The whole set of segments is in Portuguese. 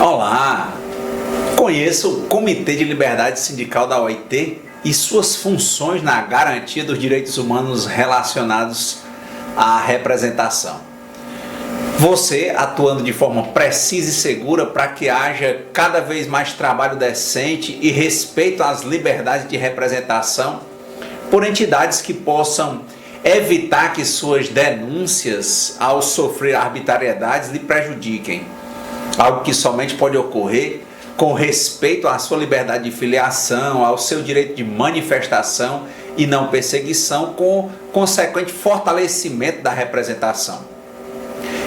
Olá! Conheça o Comitê de Liberdade Sindical da OIT e suas funções na garantia dos direitos humanos relacionados à representação. Você atuando de forma precisa e segura para que haja cada vez mais trabalho decente e respeito às liberdades de representação por entidades que possam evitar que suas denúncias, ao sofrer arbitrariedades, lhe prejudiquem. Algo que somente pode ocorrer com respeito à sua liberdade de filiação, ao seu direito de manifestação e não perseguição, com consequente fortalecimento da representação.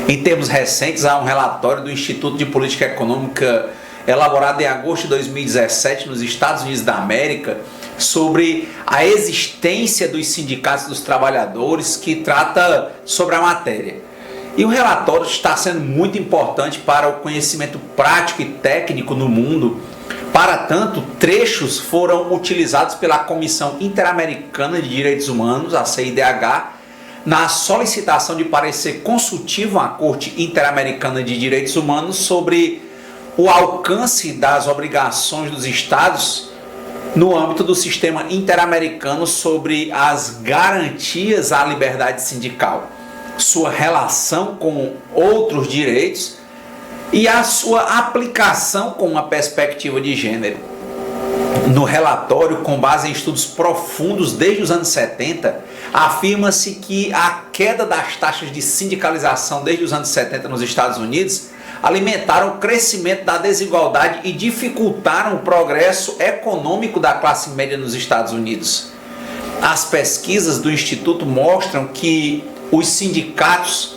Em termos recentes, há um relatório do Instituto de Política Econômica elaborado em agosto de 2017 nos Estados Unidos da América sobre a existência dos sindicatos dos trabalhadores, que trata sobre a matéria. E o relatório está sendo muito importante para o conhecimento prático e técnico no mundo. Para tanto, trechos foram utilizados pela Comissão Interamericana de Direitos Humanos, a CIDH, na solicitação de parecer consultivo à Corte Interamericana de Direitos Humanos sobre o alcance das obrigações dos Estados no âmbito do sistema interamericano sobre as garantias à liberdade sindical, sua relação com outros direitos e a sua aplicação com uma perspectiva de gênero. No relatório, com base em estudos profundos desde os anos 70, afirma-se que a queda das taxas de sindicalização desde os anos 70 nos Estados Unidos alimentaram o crescimento da desigualdade e dificultaram o progresso econômico da classe média nos Estados Unidos. As pesquisas do Instituto mostram que os sindicatos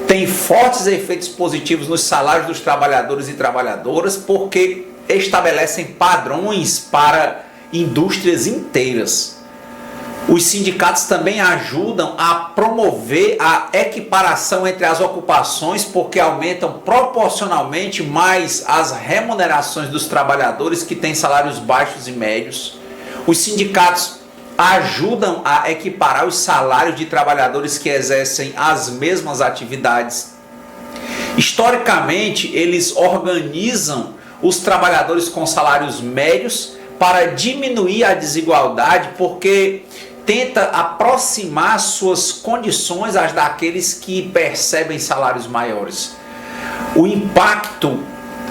têm fortes efeitos positivos nos salários dos trabalhadores e trabalhadoras, porque estabelecem padrões para indústrias inteiras. Os sindicatos também ajudam a promover a equiparação entre as ocupações, porque aumentam proporcionalmente mais as remunerações dos trabalhadores que têm salários baixos e médios. Os sindicatos ajudam a equiparar os salários de trabalhadores que exercem as mesmas atividades. Historicamente, eles organizam os trabalhadores com salários médios para diminuir a desigualdade, porque tenta aproximar suas condições às daqueles que percebem salários maiores. O impacto,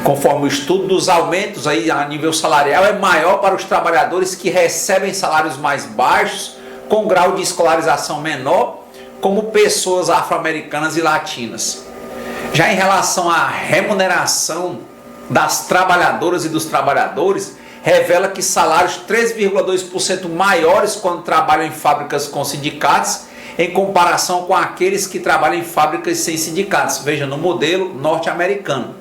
conforme o estudo, dos aumentos aí a nível salarial é maior para os trabalhadores que recebem salários mais baixos, com grau de escolarização menor, como pessoas afro-americanas e latinas. Já em relação à remuneração das trabalhadoras e dos trabalhadores, revela que salários 3,2% maiores quando trabalham em fábricas com sindicatos, em comparação com aqueles que trabalham em fábricas sem sindicatos. Veja, no modelo norte-americano.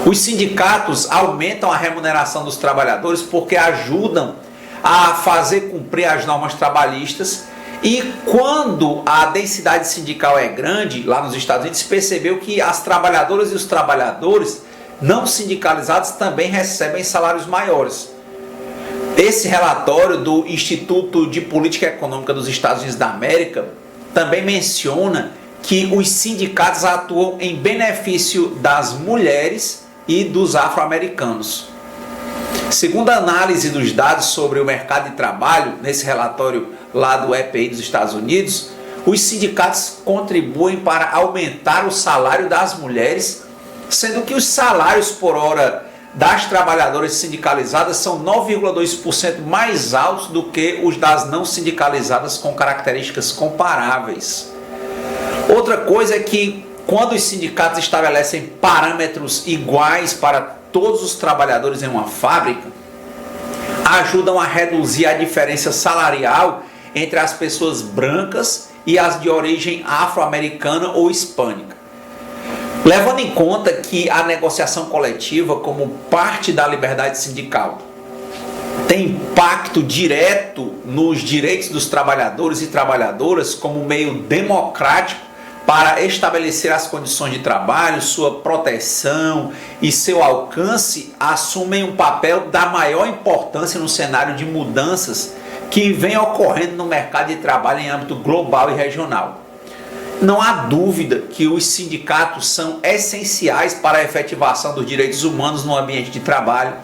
Os sindicatos aumentam a remuneração dos trabalhadores porque ajudam a fazer cumprir as normas trabalhistas, e quando a densidade sindical é grande, lá nos Estados Unidos, se percebeu que as trabalhadoras e os trabalhadores não sindicalizados também recebem salários maiores. Esse relatório do Instituto de Política Econômica dos Estados Unidos da América também menciona que os sindicatos atuam em benefício das mulheres e dos afro-americanos. Segundo a análise dos dados sobre o mercado de trabalho, nesse relatório lá do EPI dos Estados Unidos, os sindicatos contribuem para aumentar o salário das mulheres, sendo que os salários por hora das trabalhadoras sindicalizadas são 9,2% mais altos do que os das não sindicalizadas, com características comparáveis. Outra coisa é que, quando os sindicatos estabelecem parâmetros iguais para todos os trabalhadores em uma fábrica, ajudam a reduzir a diferença salarial entre as pessoas brancas e as de origem afro-americana ou hispânica. Levando em conta que a negociação coletiva, como parte da liberdade sindical, tem impacto direto nos direitos dos trabalhadores e trabalhadoras como meio democrático para estabelecer as condições de trabalho, sua proteção e seu alcance, assumem um papel da maior importância no cenário de mudanças que vem ocorrendo no mercado de trabalho em âmbito global e regional. Não há dúvida que os sindicatos são essenciais para a efetivação dos direitos humanos no ambiente de trabalho,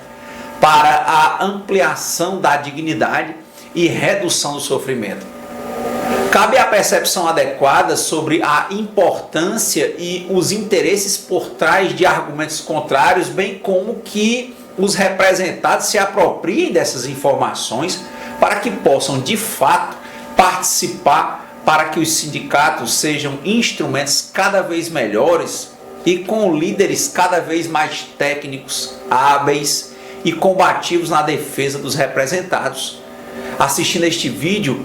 para a ampliação da dignidade e redução do sofrimento. Cabe a percepção adequada sobre a importância e os interesses por trás de argumentos contrários, bem como que os representados se apropriem dessas informações para que possam, de fato, participar para que os sindicatos sejam instrumentos cada vez melhores e com líderes cada vez mais técnicos, hábeis e combativos na defesa dos representados. Assistindo a este vídeo,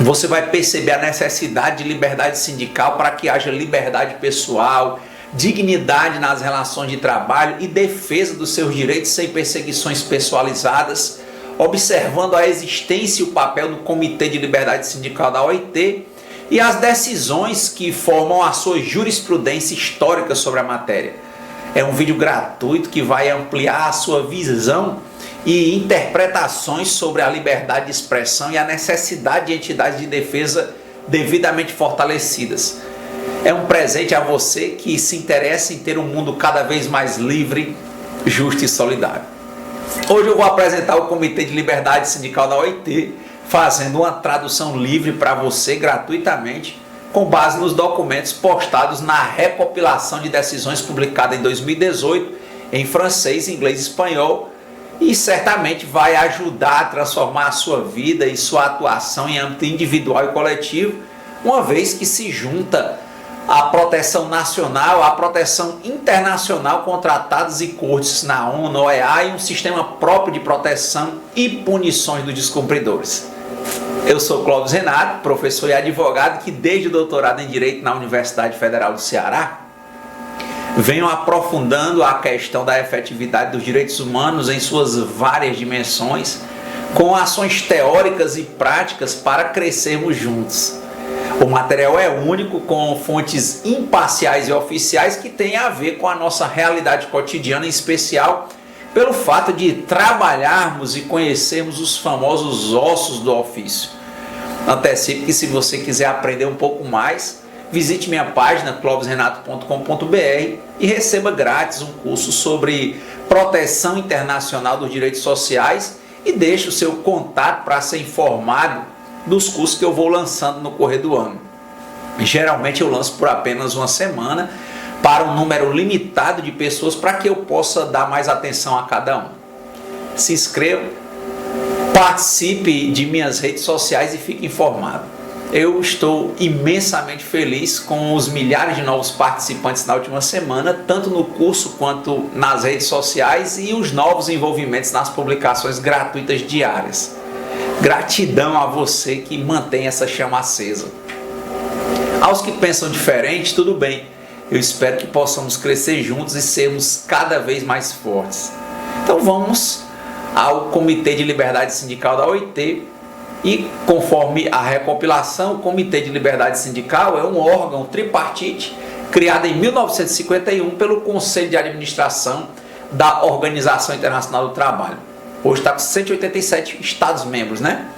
você vai perceber a necessidade de liberdade sindical para que haja liberdade pessoal, dignidade nas relações de trabalho e defesa dos seus direitos sem perseguições pessoalizadas, observando a existência e o papel do Comitê de Liberdade Sindical da OIT e as decisões que formam a sua jurisprudência histórica sobre a matéria. É um vídeo gratuito que vai ampliar a sua visão e interpretações sobre a liberdade de expressão e a necessidade de entidades de defesa devidamente fortalecidas. É um presente a você que se interessa em ter um mundo cada vez mais livre, justo e solidário. Hoje eu vou apresentar o Comitê de Liberdade Sindical da OIT, fazendo uma tradução livre para você gratuitamente, com base nos documentos postados na recopilação de decisões publicada em 2018 em francês, inglês e espanhol, e certamente vai ajudar a transformar a sua vida e sua atuação em âmbito individual e coletivo, uma vez que se junta a proteção nacional, a proteção internacional com tratados e cortes na ONU, OEA e um sistema próprio de proteção e punições dos descumpridores. Eu sou Clóvis Renato, professor e advogado que desde o doutorado em Direito na Universidade Federal do Ceará venho aprofundando a questão da efetividade dos direitos humanos em suas várias dimensões, com ações teóricas e práticas para crescermos juntos. O material é único, com fontes imparciais e oficiais que têm a ver com a nossa realidade cotidiana, em especial pelo fato de trabalharmos e conhecermos os famosos ossos do ofício. Antecipo que se você quiser aprender um pouco mais, visite minha página clovisrenato.com.br e receba grátis um curso sobre proteção internacional dos direitos sociais e deixe o seu contato para ser informado dos cursos que eu vou lançando no correr do ano. Geralmente eu lanço por apenas uma semana para um número limitado de pessoas para que eu possa dar mais atenção a cada um. Se inscreva, participe de minhas redes sociais e fique informado. Eu estou imensamente feliz com os milhares de novos participantes na última semana, tanto no curso quanto nas redes sociais e os novos envolvimentos nas publicações gratuitas diárias. Gratidão a você que mantém essa chama acesa. Aos que pensam diferente, tudo bem. Eu espero que possamos crescer juntos e sermos cada vez mais fortes. Então vamos ao Comitê de Liberdade Sindical da OIT. E conforme a recopilação, o Comitê de Liberdade Sindical é um órgão tripartite criado em 1951 pelo Conselho de Administração da Organização Internacional do Trabalho. Hoje está com 187 Estados-membros, né?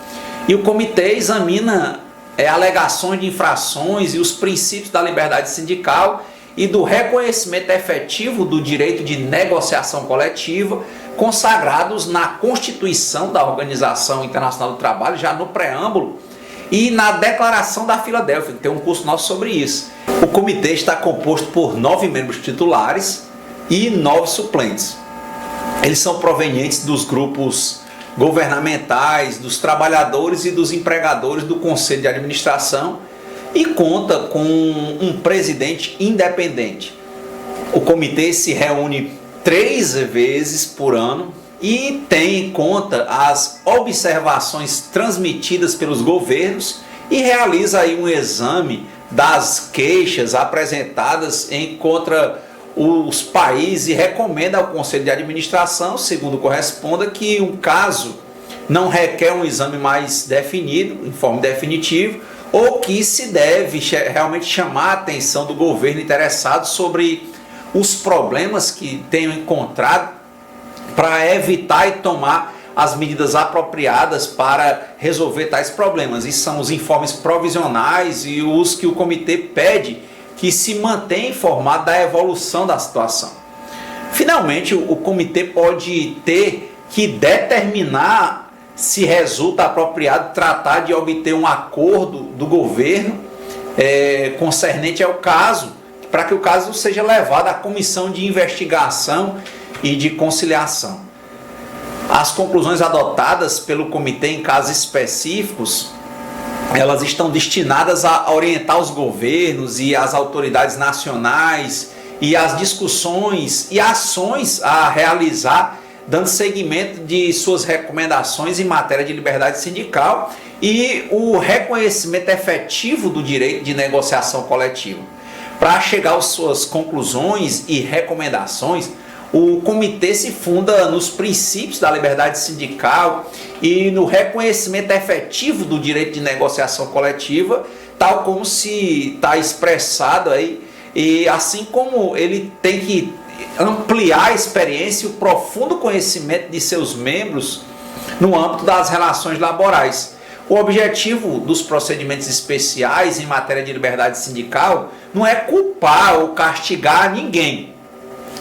E o comitê examina alegações de infrações e os princípios da liberdade sindical e do reconhecimento efetivo do direito de negociação coletiva consagrados na Constituição da Organização Internacional do Trabalho, já no preâmbulo, e na Declaração da Filadélfia, que tem um curso nosso sobre isso. O comitê está composto por 9 membros titulares e 9 suplentes. Eles são provenientes dos grupos governamentais, dos trabalhadores e dos empregadores do Conselho de Administração e conta com um presidente independente. O comitê se reúne 3 vezes por ano e tem em conta as observações transmitidas pelos governos e realiza aí um exame das queixas apresentadas contra os países e recomenda ao Conselho de Administração, segundo corresponda, que um caso não requer um exame mais definido, em forma definitiva, ou que se deve realmente chamar a atenção do governo interessado sobre os problemas que tenham encontrado para evitar e tomar as medidas apropriadas para resolver tais problemas. E são os informes provisionais e os que o comitê pede que se mantenha informado da evolução da situação. Finalmente, o comitê pode ter que determinar se resulta apropriado tratar de obter um acordo do governo concernente ao caso, para que o caso seja levado à comissão de investigação e de conciliação. As conclusões adotadas pelo comitê em casos específicos, elas estão destinadas a orientar os governos e as autoridades nacionais e as discussões e ações a realizar, dando seguimento de suas recomendações em matéria de liberdade sindical e o reconhecimento efetivo do direito de negociação coletiva. Para chegar às suas conclusões e recomendações, o comitê se funda nos princípios da liberdade sindical e no reconhecimento efetivo do direito de negociação coletiva, tal como se está expressado aí, e assim como ele tem que ampliar a experiência e o profundo conhecimento de seus membros no âmbito das relações laborais. O objetivo dos procedimentos especiais em matéria de liberdade sindical não é culpar ou castigar ninguém,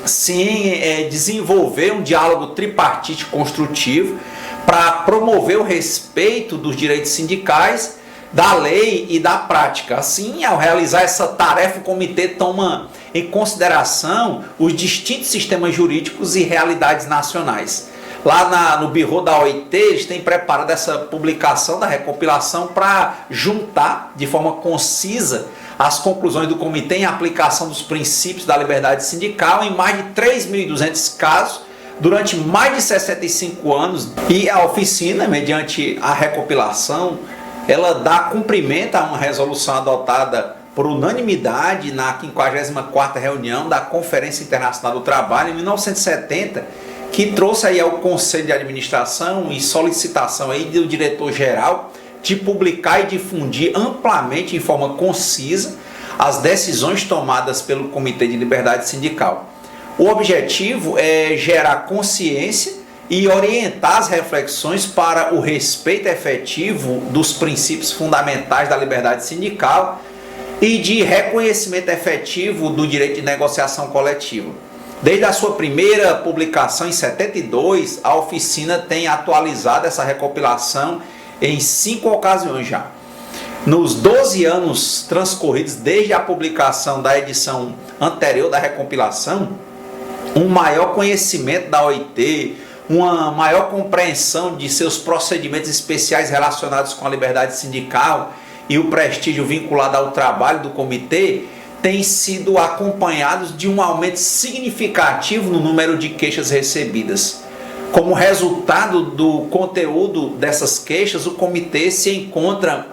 sim desenvolver um diálogo tripartite construtivo para promover o respeito dos direitos sindicais, da lei e da prática. Assim, ao realizar essa tarefa, o comitê toma em consideração os distintos sistemas jurídicos e realidades nacionais. Lá no Bureau da OIT, eles têm preparado essa publicação da recompilação para juntar de forma concisa as conclusões do comitê em aplicação dos princípios da liberdade sindical em mais de 3.200 casos durante mais de 65 anos. E a oficina, mediante a recompilação, ela dá cumprimento a uma resolução adotada por unanimidade na 54ª reunião da Conferência Internacional do Trabalho em 1970, que trouxe aí ao Conselho de Administração e solicitação aí do diretor-geral de publicar e difundir amplamente, em forma concisa, as decisões tomadas pelo Comitê de Liberdade Sindical. O objetivo é gerar consciência e orientar as reflexões para o respeito efetivo dos princípios fundamentais da liberdade sindical e de reconhecimento efetivo do direito de negociação coletiva. Desde a sua primeira publicação em 72, a oficina tem atualizado essa recopilação em 5 ocasiões já. Nos 12 anos transcorridos desde a publicação da edição anterior da recompilação, um maior conhecimento da OIT, uma maior compreensão de seus procedimentos especiais relacionados com a liberdade sindical e o prestígio vinculado ao trabalho do comitê têm sido acompanhados de um aumento significativo no número de queixas recebidas. Como resultado do conteúdo dessas queixas, o comitê se encontra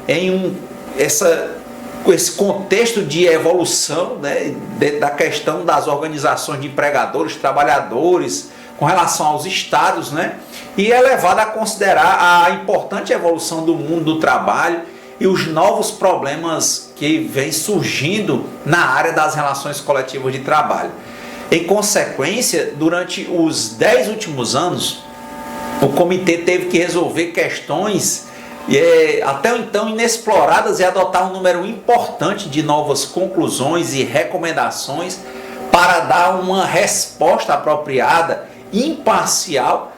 em esse contexto de evolução, né, da questão das organizações de empregadores, trabalhadores, com relação aos estados, né, e é levado a considerar a importante evolução do mundo do trabalho e os novos problemas que vêm surgindo na área das relações coletivas de trabalho. Em consequência, durante os 10 últimos anos, o comitê teve que resolver questões até então inexploradas e adotar um número importante de novas conclusões e recomendações para dar uma resposta apropriada, imparcial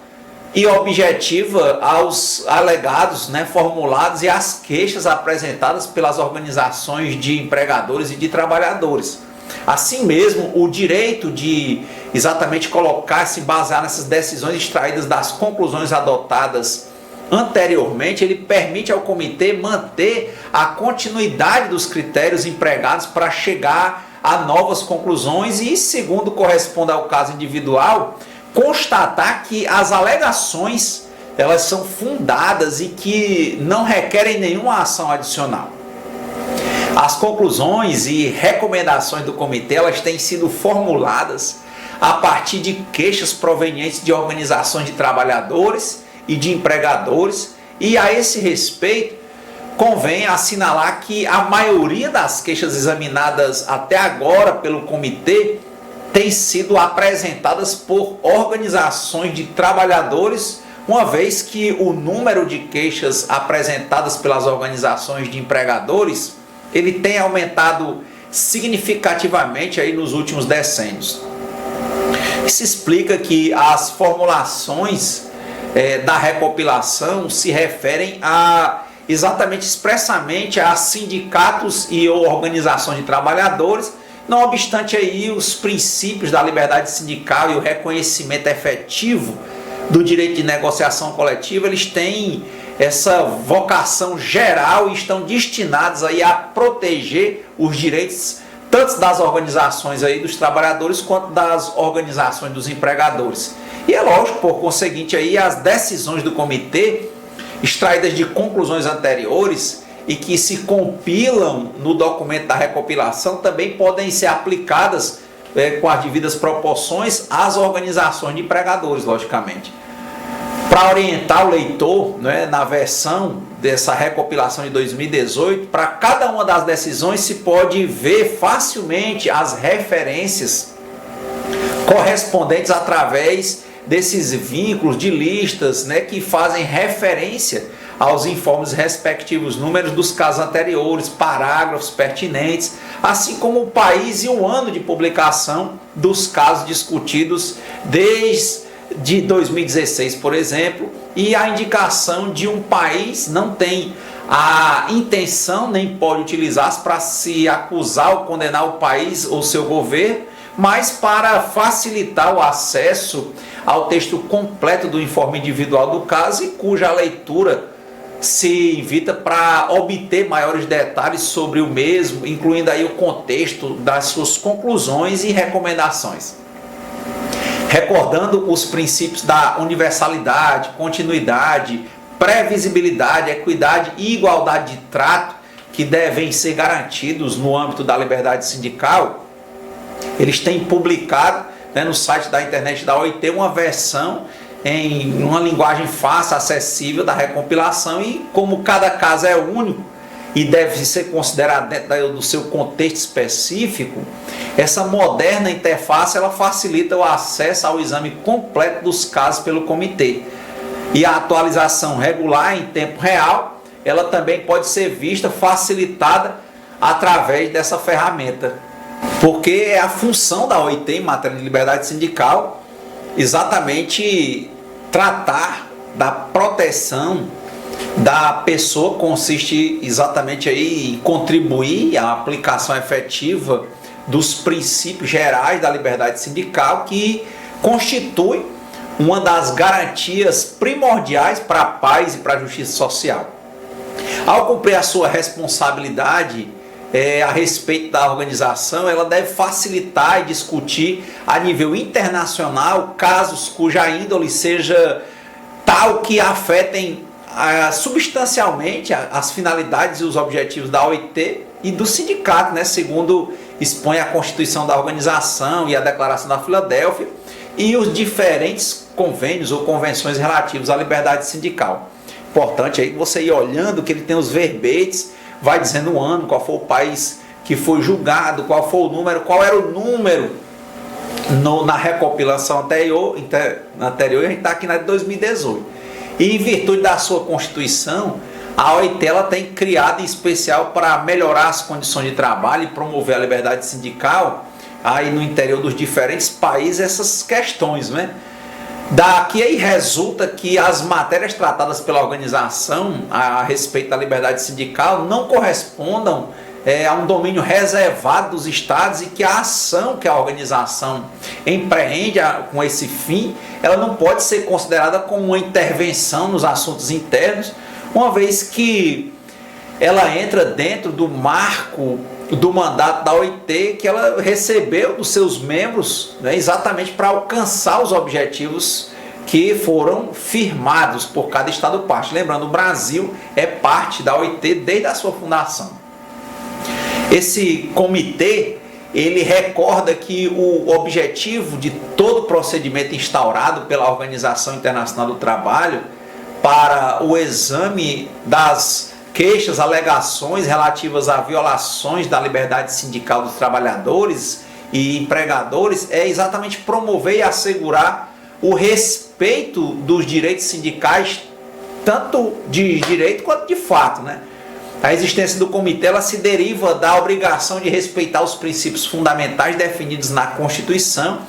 e objetiva aos alegados, né, formulados e às queixas apresentadas pelas organizações de empregadores e de trabalhadores. Assim mesmo, o direito de exatamente se basear nessas decisões extraídas das conclusões adotadas anteriormente, ele permite ao comitê manter a continuidade dos critérios empregados para chegar a novas conclusões e, segundo corresponde ao caso individual, constatar que as alegações elas são fundadas e que não requerem nenhuma ação adicional. As conclusões e recomendações do comitê elas têm sido formuladas a partir de queixas provenientes de organizações de trabalhadores e de empregadores, e a esse respeito convém assinalar que a maioria das queixas examinadas até agora pelo comitê tem sido apresentadas por organizações de trabalhadores, uma vez que o número de queixas apresentadas pelas organizações de empregadores, ele tem aumentado significativamente aí nos últimos decênios. Isso explica que as formulações da recopilação se referem exatamente expressamente a sindicatos e ou organizações de trabalhadores. Não obstante aí os princípios da liberdade sindical e o reconhecimento efetivo do direito de negociação coletiva, eles têm essa vocação geral e estão destinados aí a proteger os direitos tanto das organizações aí dos trabalhadores quanto das organizações dos empregadores. E é lógico, por conseguinte, aí as decisões do comitê, extraídas de conclusões anteriores e que se compilam no documento da recopilação, também podem ser aplicadas com as devidas proporções às organizações de empregadores, logicamente. Para orientar o leitor, né, na versão dessa recopilação de 2018, para cada uma das decisões se pode ver facilmente as referências correspondentes através desses vínculos de listas, né, que fazem referência aos informes respectivos, números dos casos anteriores, parágrafos pertinentes, assim como o país e o ano de publicação dos casos discutidos desde 2016, por exemplo, e a indicação de um país não tem a intenção nem pode utilizar para se acusar ou condenar o país ou seu governo, mas para facilitar o acesso ao texto completo do informe individual do caso e cuja leitura se invita para obter maiores detalhes sobre o mesmo, incluindo aí o contexto das suas conclusões e recomendações. Recordando os princípios da universalidade, continuidade, previsibilidade, equidade e igualdade de trato que devem ser garantidos no âmbito da liberdade sindical, eles têm publicado, né, no site da internet da OIT uma versão em uma linguagem fácil, acessível da recompilação, e como cada caso é único e deve ser considerado dentro do seu contexto específico, essa moderna interface ela facilita o acesso ao exame completo dos casos pelo comitê. E a atualização regular em tempo real, ela também pode ser vista facilitada através dessa ferramenta. Porque é a função da OIT em matéria de liberdade sindical exatamente tratar da proteção da pessoa, consiste exatamente aí em contribuir à aplicação efetiva dos princípios gerais da liberdade sindical, que constitui uma das garantias primordiais para a paz e para a justiça social. Ao cumprir a sua responsabilidade a respeito da organização, ela deve facilitar e discutir a nível internacional casos cuja índole seja tal que afetem substancialmente as finalidades e os objetivos da OIT e do sindicato, né, segundo expõe a Constituição da organização e a Declaração da Filadélfia e os diferentes convênios ou convenções relativos à liberdade sindical. Importante aí você ir olhando que ele tem os verbetes, vai dizendo o ano, qual foi o país que foi julgado, qual foi o número, qual era o número na recopilação anterior, a gente está aqui na de 2018. E em virtude da sua Constituição, a OIT ela tem criado em especial para melhorar as condições de trabalho e promover a liberdade sindical aí no interior dos diferentes países essas questões, né? Daqui aí resulta que as matérias tratadas pela organização a respeito da liberdade sindical não correspondam a um domínio reservado dos estados e que a ação que a organização empreende com esse fim, ela não pode ser considerada como uma intervenção nos assuntos internos, uma vez que ela entra dentro do marco do mandato da OIT que ela recebeu dos seus membros, né, exatamente para alcançar os objetivos que foram firmados por cada estado parte. Lembrando, o Brasil é parte da OIT desde a sua fundação. Esse comitê, ele recorda que o objetivo de todo procedimento instaurado pela Organização Internacional do Trabalho para o exame das queixas, alegações relativas a violações da liberdade sindical dos trabalhadores e empregadores é exatamente promover e assegurar o respeito dos direitos sindicais, tanto de direito quanto de fato, né? A existência do comitê ela se deriva da obrigação de respeitar os princípios fundamentais definidos na Constituição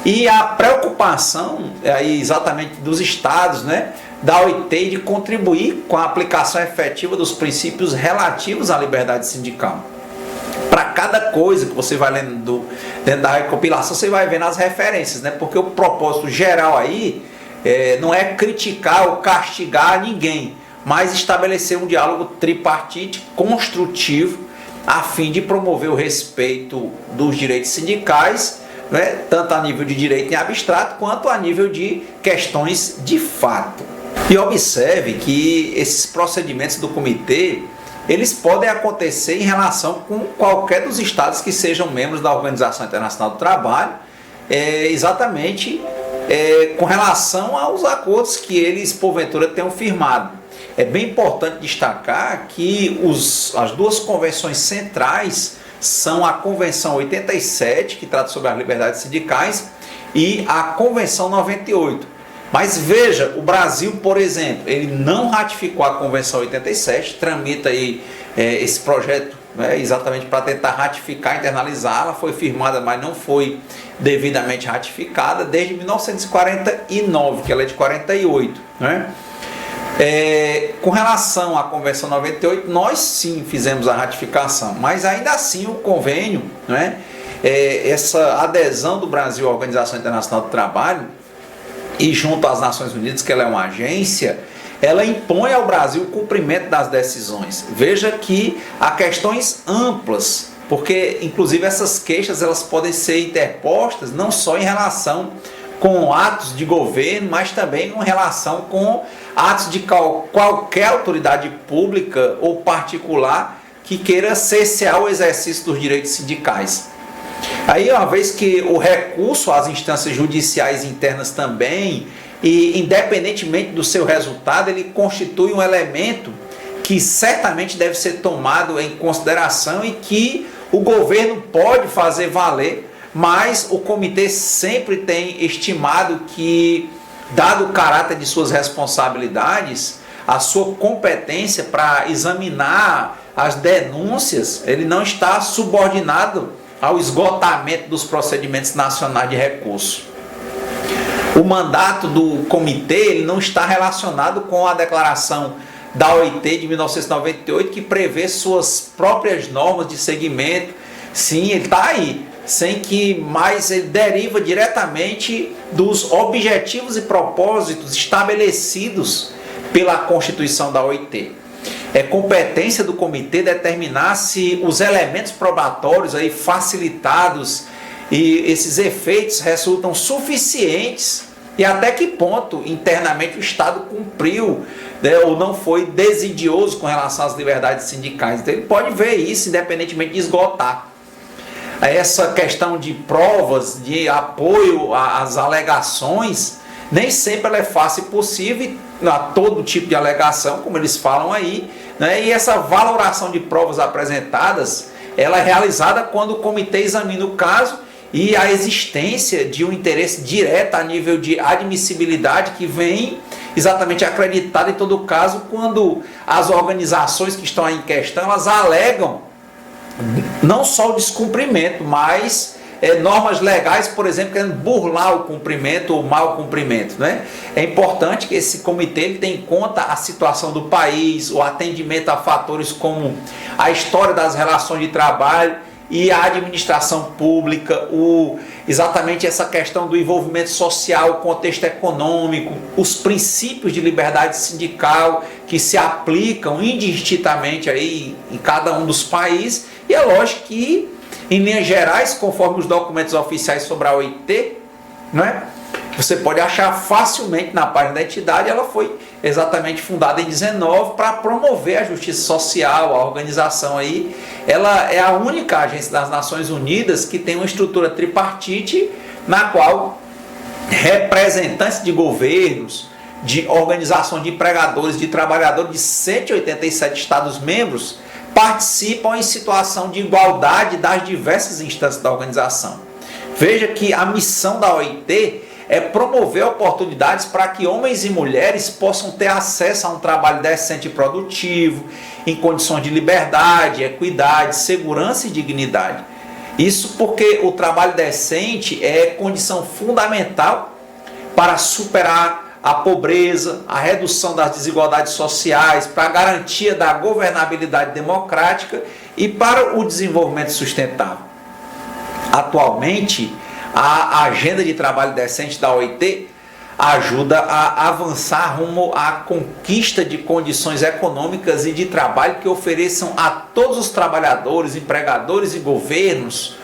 e a preocupação aí, exatamente dos estados, né, da OIT de contribuir com a aplicação efetiva dos princípios relativos à liberdade sindical. Para cada coisa que você vai lendo dentro da recopilação, você vai vendo as referências, né? Porque o propósito geral aí não é criticar ou castigar ninguém, mas estabelecer um diálogo tripartite construtivo a fim de promover o respeito dos direitos sindicais, né? Tanto a nível de direito em abstrato quanto a nível de questões de fato. E observe que esses procedimentos do comitê eles podem acontecer em relação com qualquer dos estados que sejam membros da Organização Internacional do Trabalho, exatamente com relação aos acordos que eles, porventura, tenham firmado. É bem importante destacar que as duas convenções centrais são a Convenção 87, que trata sobre as liberdades sindicais, e a Convenção 98. Mas veja, o Brasil, por exemplo, ele não ratificou a Convenção 87, tramita aí esse projeto, né, exatamente para tentar ratificar, internalizá-la, foi firmada, mas não foi devidamente ratificada desde 1949, que ela é de 48, né? Com relação à Convenção 98, nós sim fizemos a ratificação, mas ainda assim o convênio, né, essa adesão do Brasil à Organização Internacional do Trabalho, e junto às Nações Unidas, que ela é uma agência, ela impõe ao Brasil o cumprimento das decisões. Veja que há questões amplas, porque inclusive essas queixas elas podem ser interpostas não só em relação com atos de governo, mas também em relação com atos de qualquer autoridade pública ou particular que queira cercear o exercício dos direitos sindicais. Aí, uma vez que o recurso às instâncias judiciais internas também, e independentemente do seu resultado, ele constitui um elemento que certamente deve ser tomado em consideração e que o governo pode fazer valer, mas o comitê sempre tem estimado que, dado o caráter de suas responsabilidades, a sua competência para examinar as denúncias, ele não está subordinado ao esgotamento dos procedimentos nacionais de recurso. O mandato do comitê ele não está relacionado com a declaração da OIT de 1998, que prevê suas próprias normas de segmento. Sim, ele está aí, sem que mais ele deriva diretamente dos objetivos e propósitos estabelecidos pela Constituição da OIT. É competência do comitê determinar se os elementos probatórios aí facilitados e esses efeitos resultam suficientes e até que ponto internamente o Estado cumpriu, né, ou não foi desidioso com relação às liberdades sindicais. Então ele pode ver isso independentemente de esgotar. Essa questão de provas, de apoio às alegações, nem sempre ela é fácil e possível a todo tipo de alegação, como eles falam aí, né? E essa valoração de provas apresentadas, ela é realizada quando o comitê examina o caso e a existência de um interesse direto a nível de admissibilidade que vem exatamente acreditado em todo caso quando as organizações que estão aí em questão, elas alegam não só o descumprimento, mas normas legais, por exemplo, querendo burlar o cumprimento ou mau cumprimento, né? É importante que esse comitê ele tenha em conta a situação do país, o atendimento a fatores como a história das relações de trabalho e a administração pública, exatamente essa questão do envolvimento social, o contexto econômico, os princípios de liberdade sindical que se aplicam indistintamente aí em cada um dos países. E é lógico que, em linhas gerais, conforme os documentos oficiais sobre a OIT, né, você pode achar facilmente na página da entidade, ela foi exatamente fundada em 19 para promover a justiça social, a organização aí. Ela é a única agência das Nações Unidas que tem uma estrutura tripartite na qual representantes de governos, de organizações de empregadores, de trabalhadores de 187 Estados-membros participam em situação de igualdade das diversas instâncias da organização. Veja que a missão da OIT é promover oportunidades para que homens e mulheres possam ter acesso a um trabalho decente e produtivo, em condições de liberdade, equidade, segurança e dignidade. Isso porque o trabalho decente é condição fundamental para superar a pobreza, a redução das desigualdades sociais, para a garantia da governabilidade democrática e para o desenvolvimento sustentável. Atualmente, a agenda de trabalho decente da OIT ajuda a avançar rumo à conquista de condições econômicas e de trabalho que ofereçam a todos os trabalhadores, empregadores e governos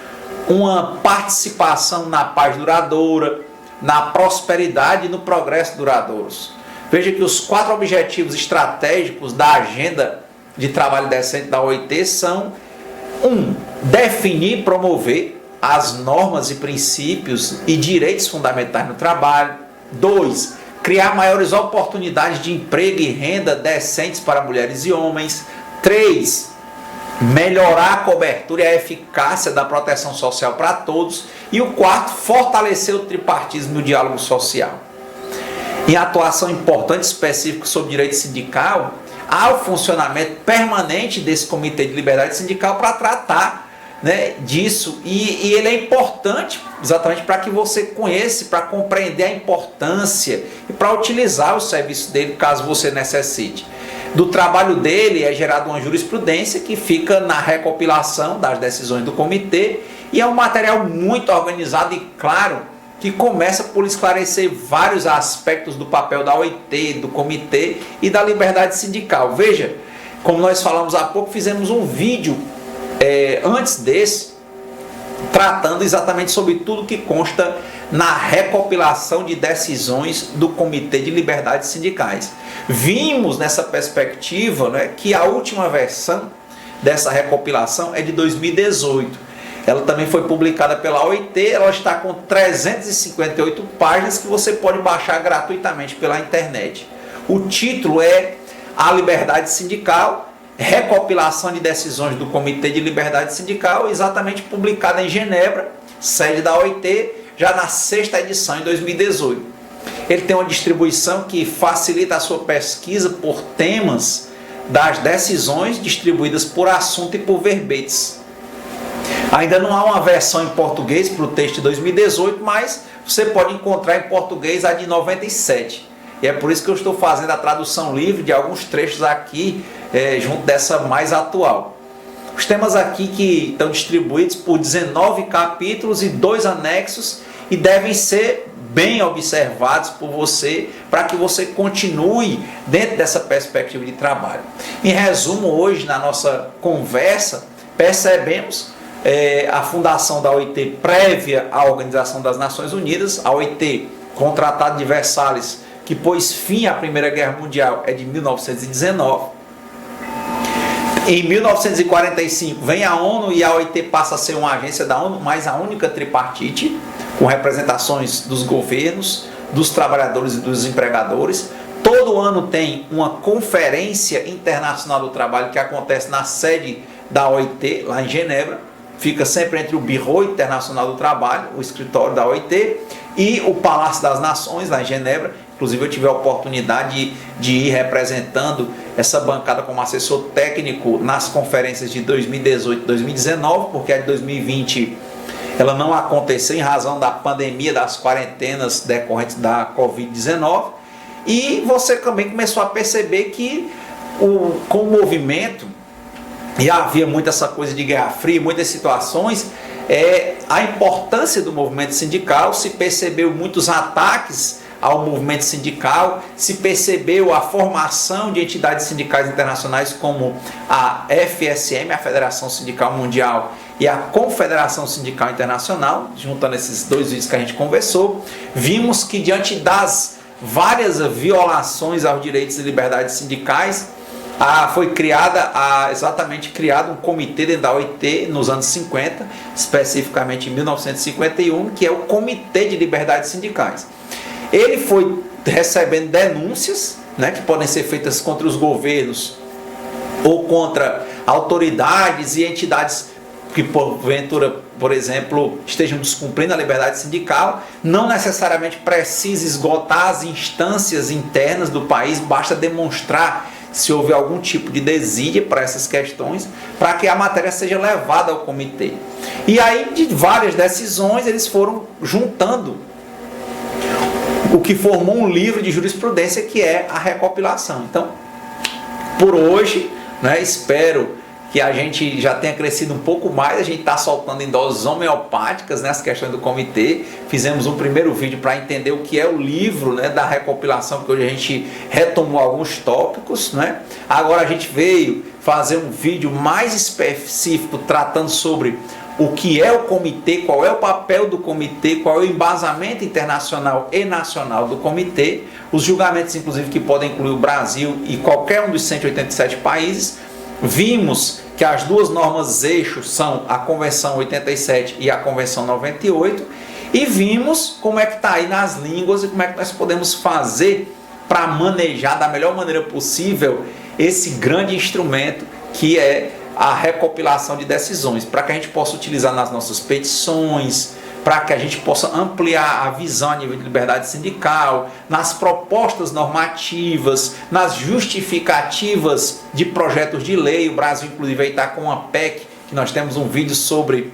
uma participação na paz duradoura, na prosperidade e no progresso duradouros. Veja que os 4 objetivos estratégicos da agenda de trabalho decente da OIT são: 1. Definir e promover as normas e princípios e direitos fundamentais no trabalho. 2. Criar maiores oportunidades de emprego e renda decentes para mulheres e homens. 3. Melhorar a cobertura e a eficácia da proteção social para todos. E o 4. Fortalecer o tripartismo e o diálogo social. Em atuação importante específica sobre direito sindical, há o funcionamento permanente desse Comitê de Liberdade Sindical para tratar, né, disso, e ele é importante exatamente para que você conheça, para compreender a importância e para utilizar o serviço dele caso você necessite. Do trabalho dele é gerada uma jurisprudência que fica na recopilação das decisões do comitê, e é um material muito organizado e claro, que começa por esclarecer vários aspectos do papel da OIT, do comitê e da liberdade sindical. Veja, como nós falamos há pouco, fizemos um vídeo antes desse, tratando exatamente sobre tudo que consta na recopilação de decisões do Comitê de Liberdades Sindicais. Vimos nessa perspectiva, né, que a última versão dessa recopilação é de 2018. Ela também foi publicada pela OIT, ela está com 358 páginas que você pode baixar gratuitamente pela internet. O título é A Liberdade Sindical, recopilação de decisões do Comitê de Liberdade Sindical, exatamente publicada em Genebra, sede da OIT, já na 6ª edição, em 2018. Ele tem uma distribuição que facilita a sua pesquisa por temas das decisões, distribuídas por assunto e por verbetes. Ainda não há uma versão em português para o texto de 2018, mas você pode encontrar em português a de 97. E é por isso que eu estou fazendo a tradução livre de alguns trechos aqui, junto dessa mais atual. Os temas aqui que estão distribuídos por 19 capítulos e 2 anexos e devem ser bem observados por você para que você continue dentro dessa perspectiva de trabalho. Em resumo, hoje na nossa conversa, percebemos a fundação da OIT prévia à Organização das Nações Unidas. A OIT, com o Tratado de Versalhes, que pôs fim à Primeira Guerra Mundial, é de 1919. Em 1945 vem a ONU e a OIT passa a ser uma agência da ONU, mas a única tripartite, com representações dos governos, dos trabalhadores e dos empregadores. Todo ano tem uma Conferência Internacional do Trabalho que acontece na sede da OIT, lá em Genebra. Fica sempre entre o Bureau Internacional do Trabalho, o escritório da OIT, e o Palácio das Nações, lá em Genebra. Inclusive eu tive a oportunidade de ir representando essa bancada como assessor técnico nas conferências de 2018 e 2019, porque a de 2020 ela não aconteceu em razão da pandemia, das quarentenas decorrentes da Covid-19. E você também começou a perceber que com o movimento, e havia muito essa coisa de Guerra Fria, muitas situações, a importância do movimento sindical, se percebeu muitos ataques ao movimento sindical, se percebeu a formação de entidades sindicais internacionais como a FSM, a Federação Sindical Mundial, e a Confederação Sindical Internacional. Juntando esses dois vídeos que a gente conversou, vimos que diante das várias violações aos direitos e liberdades sindicais, foi exatamente criado um comitê dentro da OIT nos anos 50, especificamente em 1951, que é o Comitê de Liberdades Sindicais. Ele foi recebendo denúncias, né, que podem ser feitas contra os governos ou contra autoridades e entidades que porventura por exemplo, estejam descumprindo a liberdade sindical, não necessariamente precisa esgotar as instâncias internas do país, basta demonstrar se houve algum tipo de desídia para essas questões, para que a matéria seja levada ao comitê. E aí, de várias decisões, eles foram juntando o que formou um livro de jurisprudência, que é a recopilação. Então, por hoje, né, espero que a gente já tenha crescido um pouco mais. A gente está soltando em doses homeopáticas, né, as questões do comitê. Fizemos um primeiro vídeo para entender o que é o livro, né, da recopilação, porque hoje a gente retomou alguns tópicos, né? Agora a gente veio fazer um vídeo mais específico tratando sobre o que é o comitê, qual é o papel do comitê, qual é o embasamento internacional e nacional do comitê, os julgamentos, inclusive, que podem incluir o Brasil e qualquer um dos 187 países. Vimos que as duas normas eixo são a Convenção 87 e a Convenção 98, e vimos como é que está aí nas línguas e como é que nós podemos fazer para manejar da melhor maneira possível esse grande instrumento que é a recopilação de decisões, para que a gente possa utilizar nas nossas petições, para que a gente possa ampliar a visão a nível de liberdade sindical, nas propostas normativas, nas justificativas de projetos de lei. O Brasil, inclusive, aí está com uma PEC, que nós temos um vídeo sobre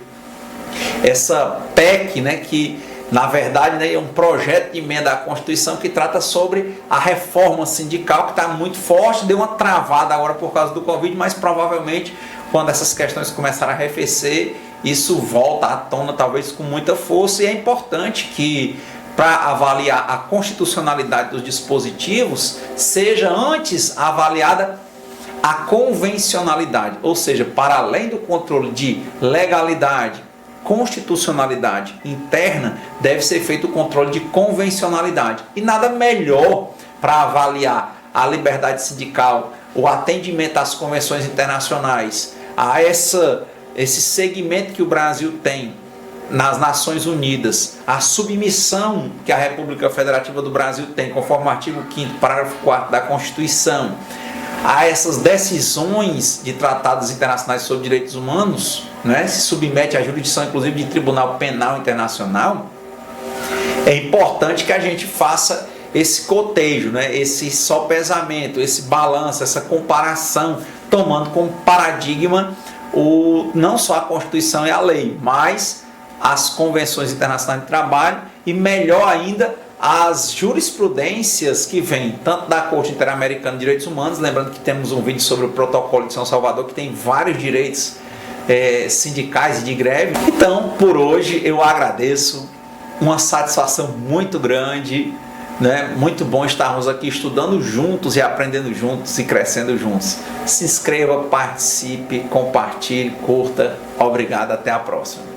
essa PEC, né, que na verdade, né, é um projeto de emenda à Constituição que trata sobre a reforma sindical, que está muito forte, deu uma travada agora por causa do Covid, mas provavelmente quando essas questões começarem a arrefecer, isso volta à tona, talvez com muita força. E é importante que, para avaliar a constitucionalidade dos dispositivos, seja antes avaliada a convencionalidade, ou seja, para além do controle de legalidade, constitucionalidade interna, deve ser feito o controle de convencionalidade. E nada melhor para avaliar a liberdade sindical, o atendimento às convenções internacionais, a esse segmento que o Brasil tem nas Nações Unidas, a submissão que a República Federativa do Brasil tem, conforme o artigo 5º, parágrafo 4º da Constituição, a essas decisões de tratados internacionais sobre direitos humanos, né, se submete à jurisdição, inclusive, de Tribunal Penal Internacional. É importante que a gente faça esse cotejo, né, esse sopesamento, esse balanço, essa comparação, tomando como paradigma não só a Constituição e a lei, mas as convenções internacionais de trabalho e, melhor ainda, as jurisprudências que vêm tanto da Corte Interamericana de Direitos Humanos, lembrando que temos um vídeo sobre o Protocolo de São Salvador, que tem vários direitos sindicais e de greve. Então, por hoje, eu agradeço, uma satisfação muito grande, né? Muito bom estarmos aqui estudando juntos e aprendendo juntos e crescendo juntos. Se inscreva, participe, compartilhe, curta. Obrigado, até a próxima.